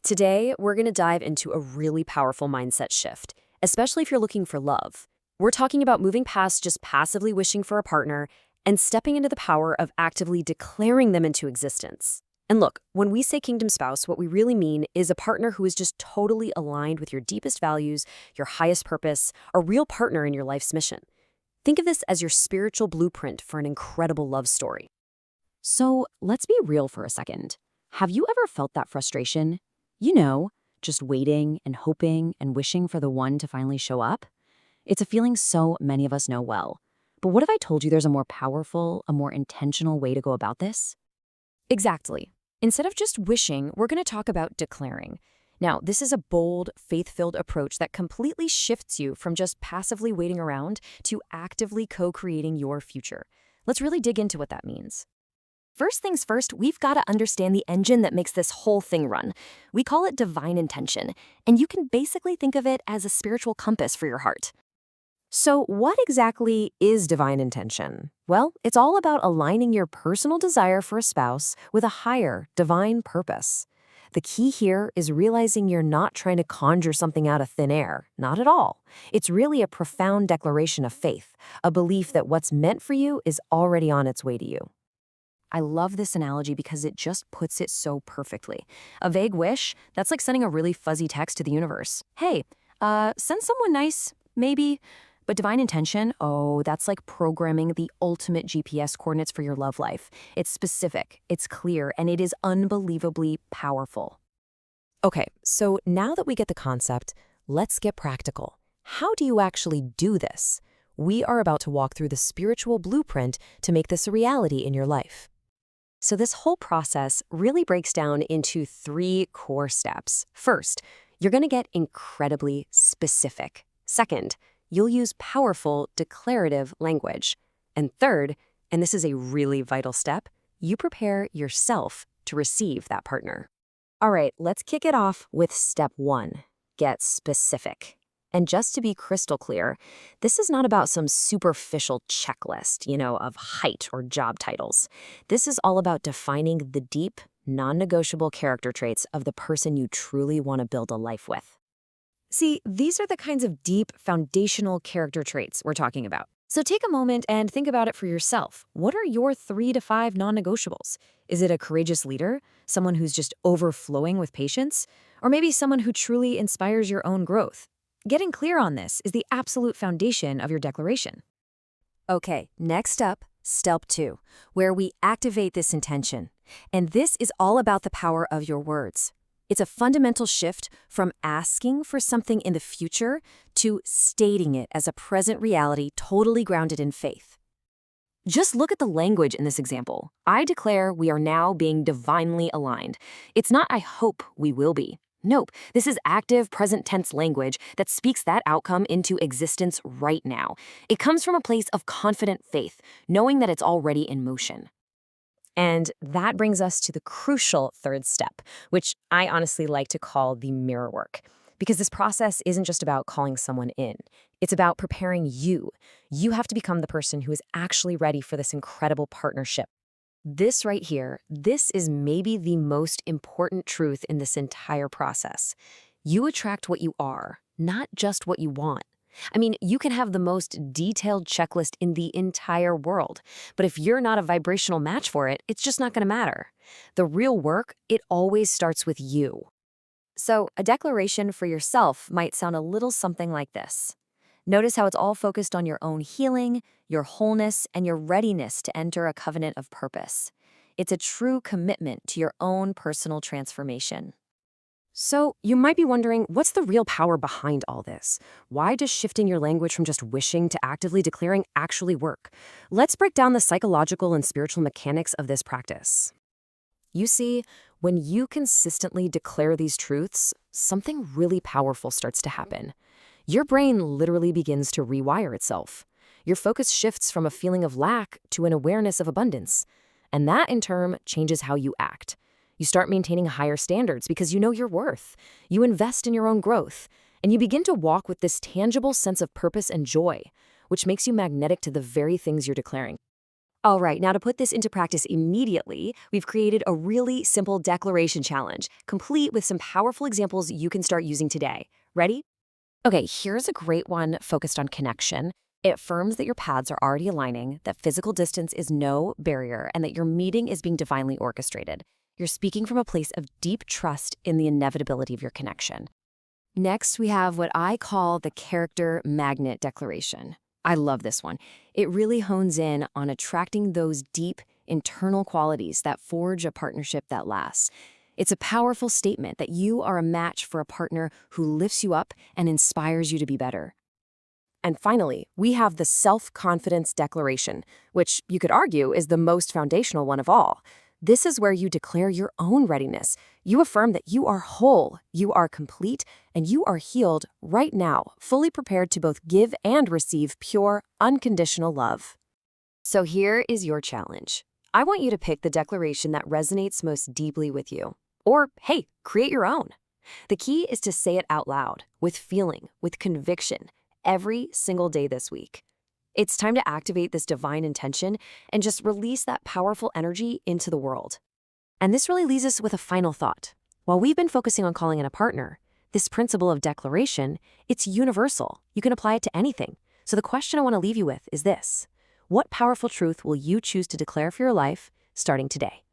Today, we're going to dive into a really powerful mindset shift, especially if you're looking for love. We're talking about moving past just passively wishing for a partner and stepping into the power of actively declaring them into existence. And look, when we say kingdom spouse, what we really mean is a partner who is just totally aligned with your deepest values, your highest purpose, a real partner in your life's mission. Think of this as your spiritual blueprint for an incredible love story. So let's be real for a second. Have you ever felt that frustration? You know, just waiting and hoping and wishing for the one to finally show up? It's a feeling so many of us know well. But what if I told you there's a more powerful, a more intentional way to go about this? Exactly. Instead of just wishing, we're going to talk about declaring. Now, this is a bold, faith-filled approach that completely shifts you from just passively waiting around to actively co-creating your future. Let's really dig into what that means. First things first, we've got to understand the engine that makes this whole thing run. We call it divine intention, and you can basically think of it as a spiritual compass for your heart. So what exactly is divine intention? Well, it's all about aligning your personal desire for a spouse with a higher, divine purpose. The key here is realizing you're not trying to conjure something out of thin air. Not at all. It's really a profound declaration of faith, a belief that what's meant for you is already on its way to you. I love this analogy because it just puts it so perfectly. A vague wish, that's like sending a really fuzzy text to the universe. Hey, send someone nice, maybe. But divine intention, oh, that's like programming the ultimate GPS coordinates for your love life. It's specific, it's clear, and it is unbelievably powerful. Okay, so now that we get the concept, let's get practical. How do you actually do this? We are about to walk through the spiritual blueprint to make this a reality in your life. So this whole process really breaks down into 3 core steps. First, you're going to get incredibly specific. Second, you'll use powerful, declarative language. And third, and this is a really vital step, you prepare yourself to receive that partner. All right, let's kick it off with step 1, get specific. And just to be crystal clear, this is not about some superficial checklist, of height or job titles. This is all about defining the deep, non-negotiable character traits of the person you truly want to build a life with. See, these are the kinds of deep, foundational character traits we're talking about. So take a moment and think about it for yourself. What are your 3 to 5 non-negotiables? Is it a courageous leader, someone who's just overflowing with patience, or maybe someone who truly inspires your own growth? Getting clear on this is the absolute foundation of your declaration. Okay, next up, step 2, where we activate this intention. And this is all about the power of your words. It's a fundamental shift from asking for something in the future to stating it as a present reality totally grounded in faith. Just look at the language in this example. I declare we are now being divinely aligned. It's not I hope we will be. Nope, this is active present tense language that speaks that outcome into existence right now. It comes from a place of confident faith, knowing that it's already in motion. And that brings us to the crucial 3rd step, which I honestly like to call the mirror work. Because this process isn't just about calling someone in. It's about preparing you. You have to become the person who is actually ready for this incredible partnership. This right here, this is maybe the most important truth in this entire process. You attract what you are, not just what you want. I mean, you can have the most detailed checklist in the entire world, but if you're not a vibrational match for it, it's just not going to matter. The real work, it always starts with you. So, a declaration for yourself might sound a little something like this. Notice how it's all focused on your own healing, your wholeness, and your readiness to enter a covenant of purpose. It's a true commitment to your own personal transformation. So, you might be wondering, what's the real power behind all this? Why does shifting your language from just wishing to actively declaring actually work? Let's break down the psychological and spiritual mechanics of this practice. You see, when you consistently declare these truths, something really powerful starts to happen. Your brain literally begins to rewire itself. Your focus shifts from a feeling of lack to an awareness of abundance. And that, in turn, changes how you act. You start maintaining higher standards because you know your worth. You invest in your own growth. And you begin to walk with this tangible sense of purpose and joy, which makes you magnetic to the very things you're declaring. All right, now to put this into practice immediately, we've created a really simple declaration challenge, complete with some powerful examples you can start using today. Ready? Okay, here's a great one focused on connection. It affirms that your paths are already aligning, that physical distance is no barrier, and that your meeting is being divinely orchestrated. You're speaking from a place of deep trust in the inevitability of your connection. Next, we have what I call the character magnet declaration. I love this one. It really hones in on attracting those deep internal qualities that forge a partnership that lasts. It's a powerful statement that you are a match for a partner who lifts you up and inspires you to be better. And finally, we have the self-confidence declaration, which you could argue is the most foundational one of all. This is where you declare your own readiness. You affirm that you are whole, you are complete, and you are healed right now, fully prepared to both give and receive pure, unconditional love. So here is your challenge. I want you to pick the declaration that resonates most deeply with you. Or, hey, create your own. The key is to say it out loud, with feeling, with conviction, every single day this week. It's time to activate this divine intention and just release that powerful energy into the world. And this really leaves us with a final thought. While we've been focusing on calling in a partner, this principle of declaration, it's universal. You can apply it to anything. So the question I want to leave you with is this: what powerful truth will you choose to declare for your life starting today?